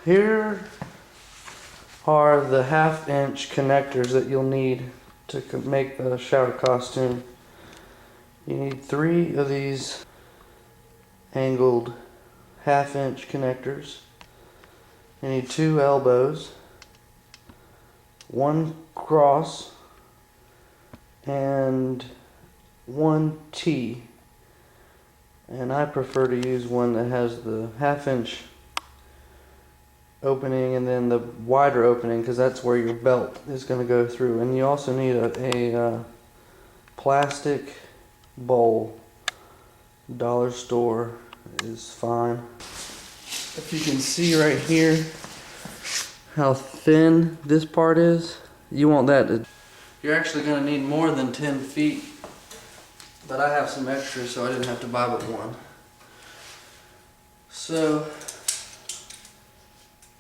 here are the 1/2-inch connectors that you'll need to make the shower costume. You need 3 of these angled 1/2-inch connectors. You need 2 elbows, 1 cross, and 1 T. And I prefer to use one that has the 1/2-inch opening and then the wider opening, because that's where your belt is going to go through. And you also need a plastic bowl. Dollar store is fine. If you can see right here how thin this part is, you want that to... You're actually going to need more than 10 feet, but I have some extras, so I didn't have to buy but one. So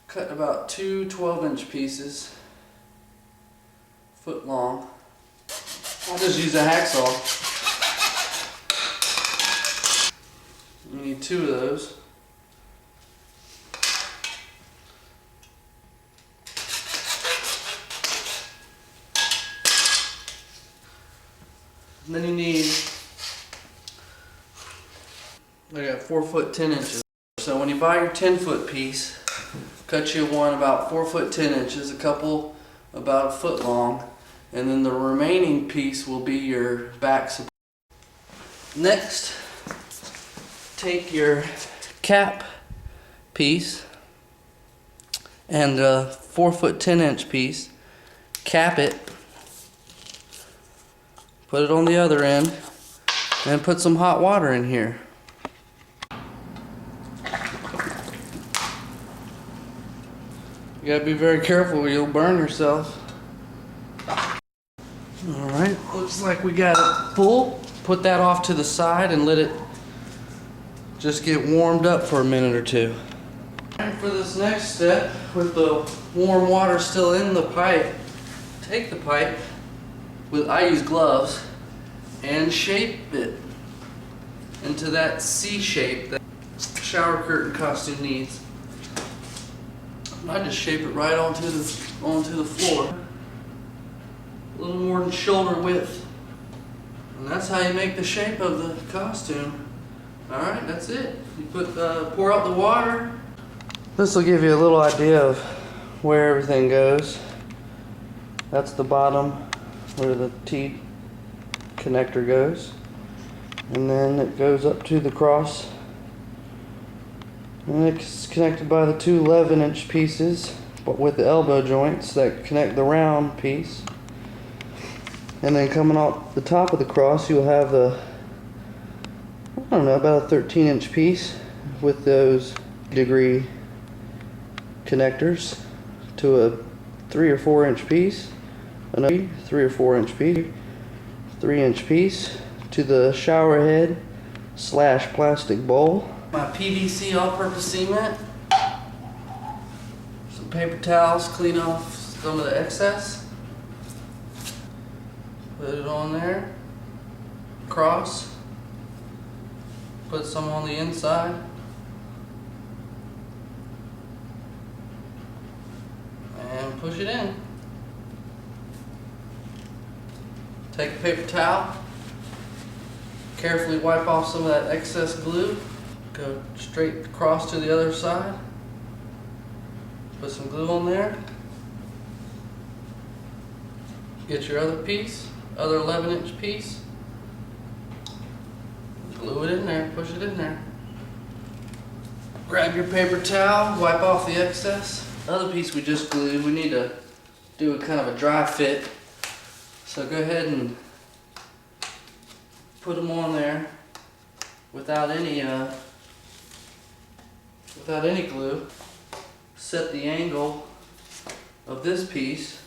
cut about 2 12-inch pieces, foot long. I'll just use a hacksaw. You need 2 of those. And then you need, I got 4 foot 10 inches. So when you buy your 10-foot piece, cut you one about 4 foot 10 inches, a couple about a foot long, and then the remaining piece will be your back support. Next, take your cap piece and a 4 foot 10 inch piece, cap it, put it on the other end, and put some hot water in here. You gotta be very careful or you'll burn yourself. Alright, looks like we got it full. Put that off to the side and let it just get warmed up for a minute or two. And for this next step, with the warm water still in the pipe, take the pipe, I use gloves, and shape it into that C shape that the shower curtain costume needs. I just shape it right onto the floor. A little more than shoulder width. And that's how you make the shape of the costume. Alright, that's it. You pour out the water. This will give you a little idea of where everything goes. That's the bottom where the T connector goes. And then it goes up to the cross. And it's connected by the 2 11-inch pieces, but with the elbow joints that connect the round piece. And then coming off the top of the cross, you'll have a, I don't know, about a 13-inch piece with those degree connectors to a 3 or 4-inch piece, another 3 or 4-inch piece, 3-inch piece to the shower head / plastic bowl. My PVC all-purpose cement, some paper towels, clean off some of the excess, put it on there, cross, put some on the inside, and push it in. Take a paper towel, carefully wipe off some of that excess glue. Go straight across to the other side. Put some glue on there. Get your other piece, other 11-inch piece. Glue it in there, push it in there. Grab your paper towel, wipe off the excess. The other piece we just glued, we need to do a kind of a dry fit. So go ahead and put them on there without any glue. Set the angle of this piece.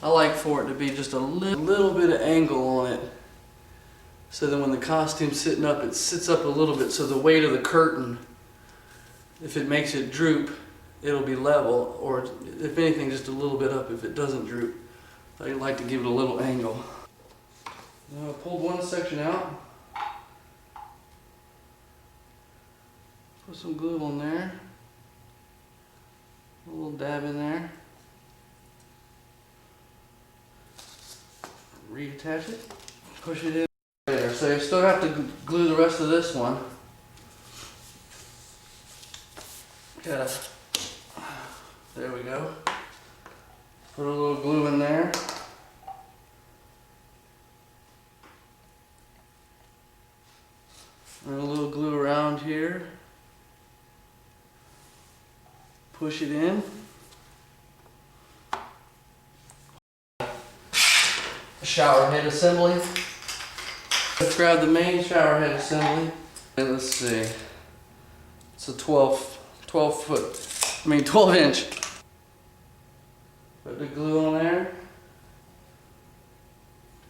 I like for it to be just a little bit of angle on it, so that when the costume's sitting up, it sits up a little bit, so the weight of the curtain, if it makes it droop, it'll be level, or if anything, just a little bit up if it doesn't droop. I like to give it a little angle. Now I pulled one section out. Put some glue on there. A little dab in there. Reattach it. Push it in there. So you still have to glue the rest of this one. Gotta. There we go. Put a little glue in there. And a little glue around here. Push it in. Shower head assembly. Let's grab the main shower head assembly. And let's see. It's a 12 inch. Put the glue on there.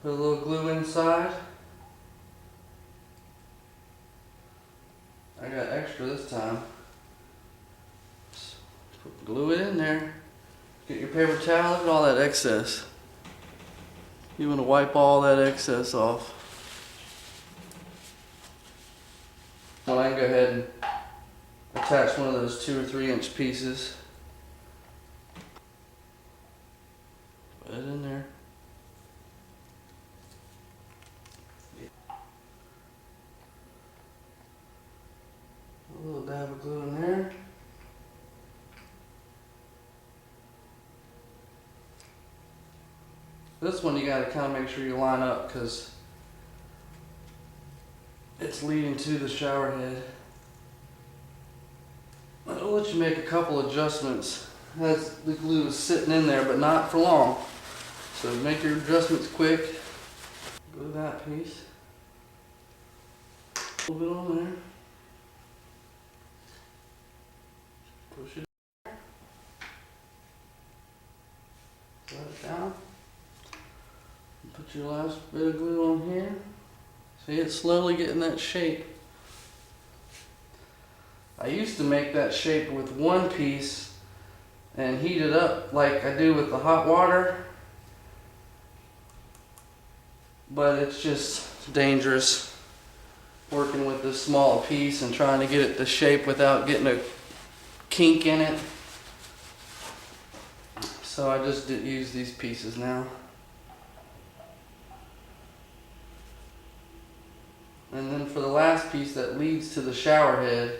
Put a little glue inside. I got extra this time. Glue it in there. Get your paper towel, look at all that excess. You want to wipe all that excess off. Well, I can go ahead and attach one of those 2 or 3 inch pieces. Put it in there. A little dab of glue in there. This one you got to kind of make sure you line up because it's leading to the shower head. I'll let you make a couple adjustments. That's the glue is sitting in there, but not for long. So make your adjustments quick. Glue that piece. A little bit on there. Push it. Let it down. Put your last bit of glue on here. See, it's slowly getting that shape. I used to make that shape with one piece and heat it up like I do with the hot water, but it's just dangerous working with this small piece and trying to get it to shape without getting a kink in it. So I just use these pieces now. And then for the last piece that leads to the shower head,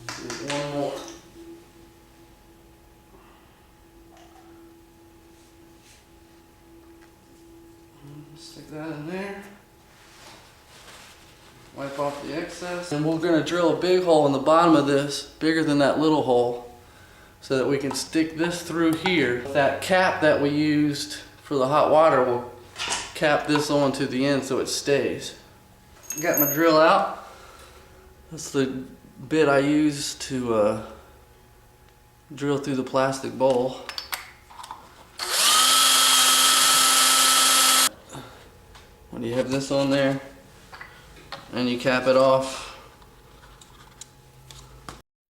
do one more. Stick that in there. Wipe off the excess. And we're going to drill a big hole in the bottom of this, bigger than that little hole, so that we can stick this through here. That cap that we used for the hot water will cap this onto the end so it stays. Got my drill out. That's the bit I use to drill through the plastic bowl. When you have this on there and you cap it off.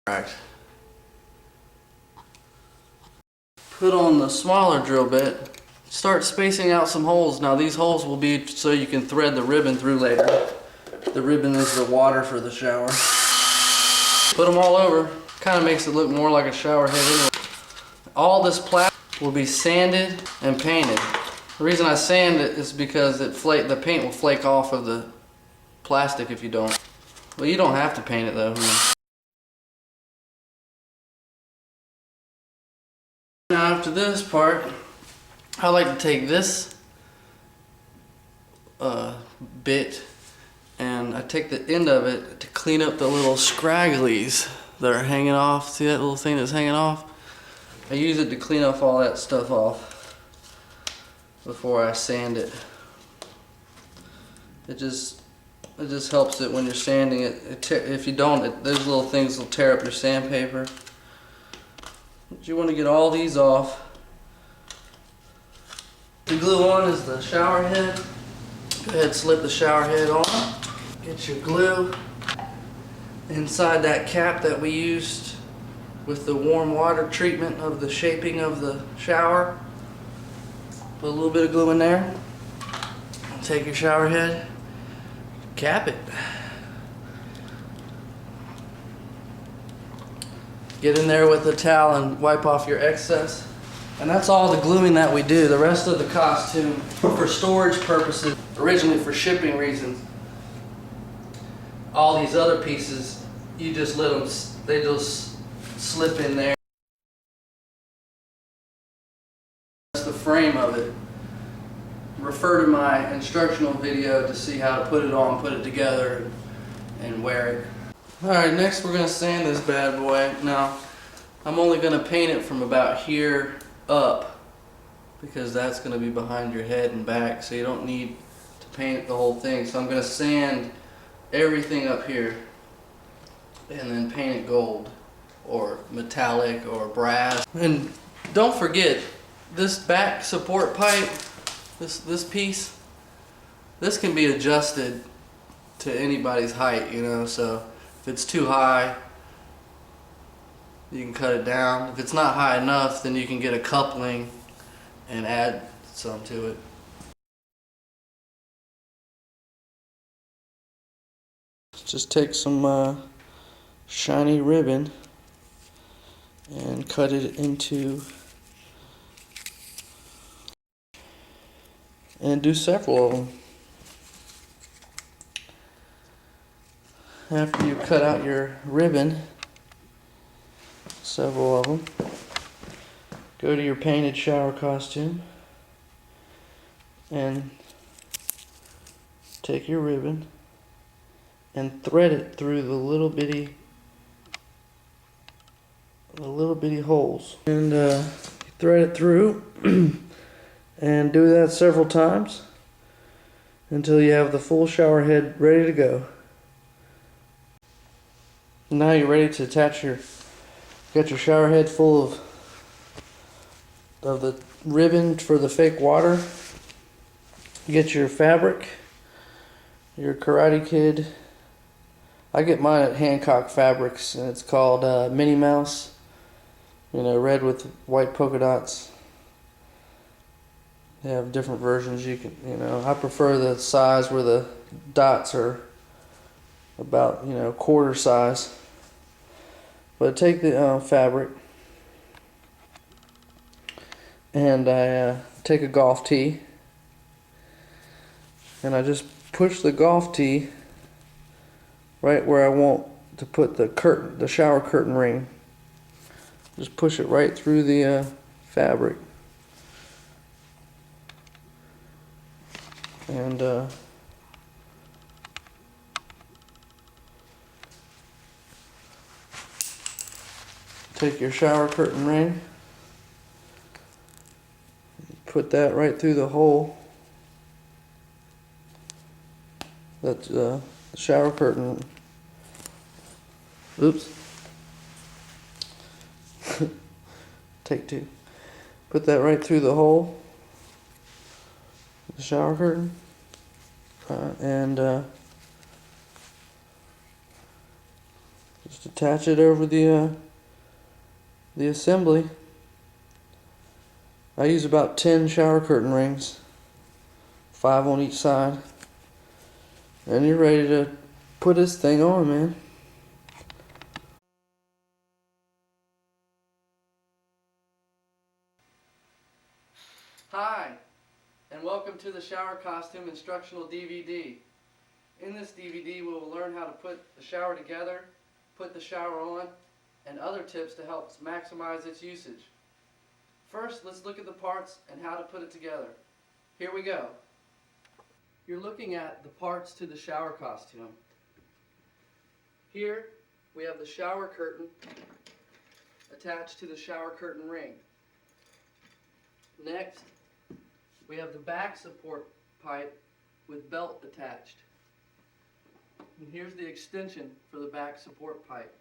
Alright. Put on the smaller drill bit. Start spacing out some holes. Now these holes will be so you can thread the ribbon through later. The ribbon is the water for the shower. Put them all over. Kind of makes it look more like a shower head anyway. All this plastic will be sanded and painted. The reason I sand it is because the paint will flake off of the plastic if you don't. Well, you don't have to paint it though. Now after this part, I like to take this bit and I take the end of it to clean up the little scragglies that are hanging off. See that little thing that's hanging off? I use it to clean off all that stuff off before I sand it. It just helps it when you're sanding it. If you don't, those little things will tear up your sandpaper. But you want to get all these off. The glue on is the shower head. Go ahead and slip the shower head on. Get your glue inside that cap that we used with the warm water treatment of the shaping of the shower. Put a little bit of glue in there. Take your shower head, cap it. Get in there with the towel and wipe off your excess. And that's all the gluing that we do. The rest of the costume, for storage purposes, originally for shipping reasons, all these other pieces, you just let them, they just slip in there. That's the frame of it. Refer to my instructional video to see how to put it on, put it together, and wear it. Alright, next we're going to sand this bad boy. Now, I'm only going to paint it from about here up, because that's going to be behind your head and back, so you don't need to paint the whole thing. So I'm going to sand everything up here and then paint it gold or metallic or brass. And don't forget, this back support pipe, this piece, this can be adjusted to anybody's height, you know, so if it's too high, you can cut it down. If it's not high enough, then you can get a coupling and add some to it. Just take some shiny ribbon and cut it into, and do several of them. After you cut out your ribbon, several of them, go to your painted shower costume and take your ribbon and thread it through the little bitty holes, and thread it through and do that several times until you have the full shower head ready to go. Now you're ready to attach your, got your shower head full of the ribbon for the fake water. Get your fabric, your Karate Kid. I get mine at Hancock Fabrics, and it's called Minnie Mouse. You know, red with white polka dots. They have different versions. You can, you know, I prefer the size where the dots are about, you know, quarter size. But take the fabric, and I take a golf tee, and I just push the golf tee right where I want to put the curtain, the shower curtain ring. Just push it right through the fabric, and take your shower curtain ring, put that right through the hole. That's the shower curtain. Oops. Take two. Put that right through the hole, the shower curtain, and just attach it over the assembly. I use about 10 shower curtain rings, 5 on each side, and you're ready to put this thing on, man. Hi, and welcome to the Shower Costume Instructional DVD. In this DVD, we will learn how to put the shower together, put the shower on, and other tips to help maximize its usage. First, let's look at the parts and how to put it together. Here we go. You're looking at the parts to the shower costume. Here, we have the shower curtain attached to the shower curtain ring. Next, we have the back support pipe with belt attached. And here's the extension for the back support pipe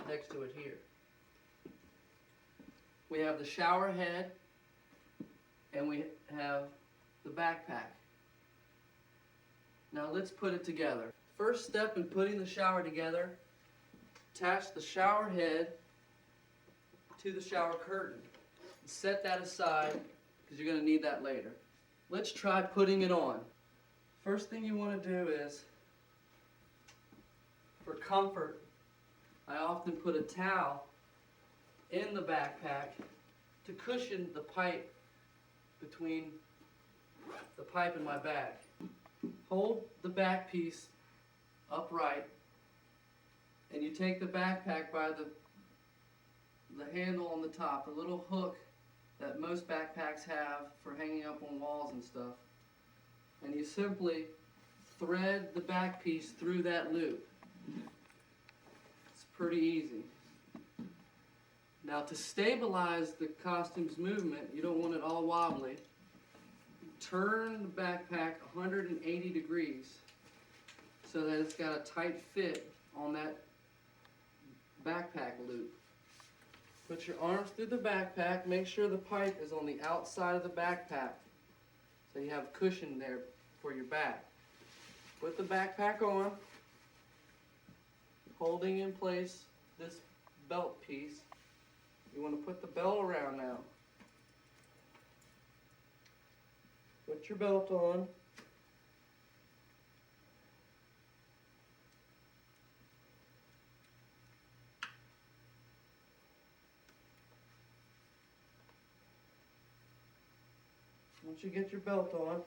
next to it here. We have the shower head, and we have the backpack. Now let's put it together. First step in putting the shower together, attach the shower head to the shower curtain. Set that aside because you're going to need that later. Let's try putting it on. First thing you want to do is, for comfort, I often put a towel in the backpack to cushion the pipe between the pipe and my bag. Hold the back piece upright, and you take the backpack by the handle on the top, the little hook that most backpacks have for hanging up on walls and stuff, and you simply thread the back piece through that loop. It's pretty easy. Now, to stabilize the costume's movement, you don't want it all wobbly. Turn the backpack 180 degrees so that it's got a tight fit on that backpack loop. Put your arms through the backpack. Make sure the pipe is on the outside of the backpack so you have cushion there for your back. Put the backpack on, holding in place this belt piece. You want to put the belt around now. Put your belt on. Once you get your belt on,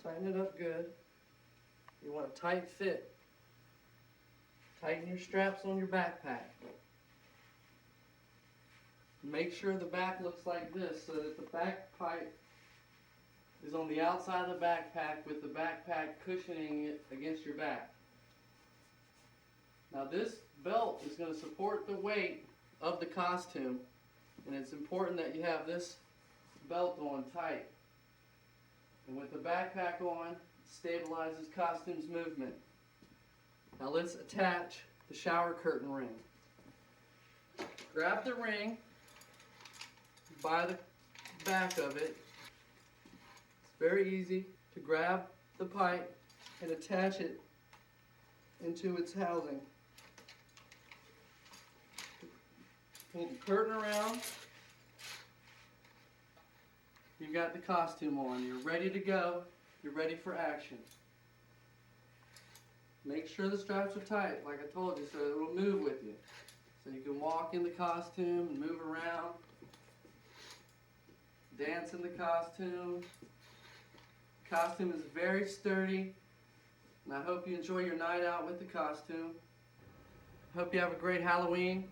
tighten it up good. You want a tight fit. Tighten your straps on your backpack. Make sure the back looks like this so that the back pipe is on the outside of the backpack with the backpack cushioning it against your back. Now this belt is going to support the weight of the costume, and it's important that you have this belt on tight. And with the backpack on, it stabilizes costume's movement. Now let's attach the shower curtain ring. Grab the ring by the back of it. It's very easy to grab the pipe and attach it into its housing. Pull the curtain around. You've got the costume on. You're ready to go. You're ready for action. Make sure the straps are tight, like I told you, so it will move with you. So you can walk in the costume and move around, dance in the costume. The costume is very sturdy, and I hope you enjoy your night out with the costume. Hope you have a great Halloween.